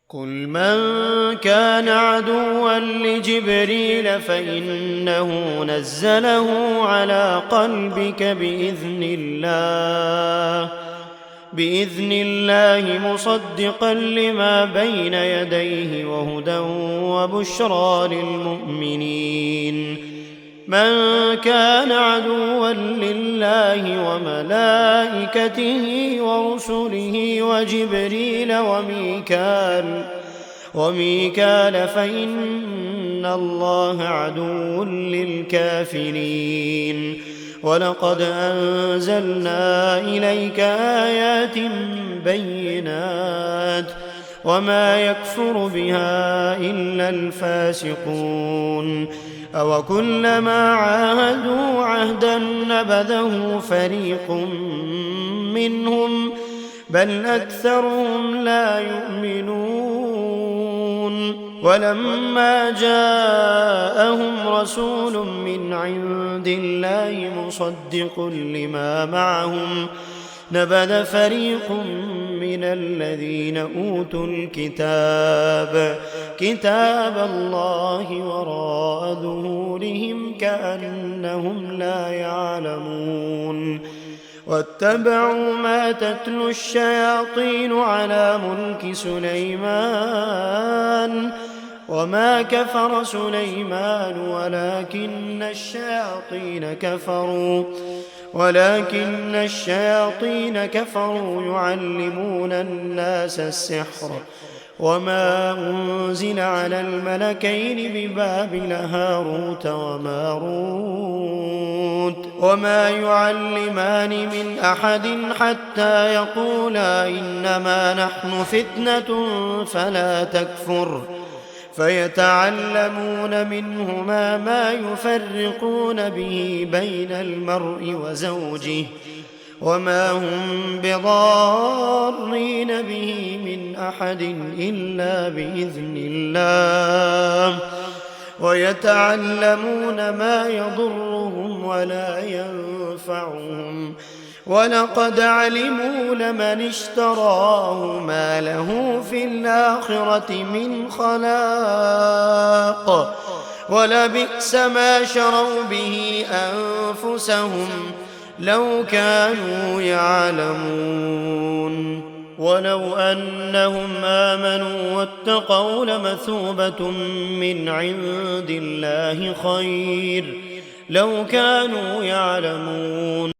قل من كان عدوا لجبريل فإنه نزله على قلبك بإذن الله مصدقا لما بين يديه وهدى وبشرى للمؤمنين. من كان عدوا لله وملائكته ورسله وجبريل وميكال فإن الله عدو للكافرين. ولقد أنزلنا إليك آيات بينات وما يكفر بها إلا الفاسقون. أوكلما عاهدوا عهدا نبذه فريق منهم بل أكثرهم لا يؤمنون. ولما جاءهم رسول من عند الله مصدق لما معهم نبذ فريق من الذين أوتوا كتاب الله وراء ظهورهم كأنهم لا يعلمون. واتبعوا ما تتلو الشياطين على ملك سليمان وما كفر سليمان ولكن الشياطين كفروا يعلمون الناس السحر وما أنزل على الملكين ببابل هاروت وماروت وما يعلمان من أحد حتى يقولا إنما نحن فتنة فلا تكفر فيتعلمون منهما ما يفرقون به بين المرء وزوجه وما هم بضارين به من أحد إلا بإذن الله ويتعلمون ما يضرهم ولا ينفعهم ولقد علموا لمن اشتراه ما له في الآخرة من خلاق ولبئس ما شروا به أنفسهم لو كانوا يعلمون. ولو أنهم آمنوا واتقوا لمثوبة من عند الله خير لو كانوا يعلمون.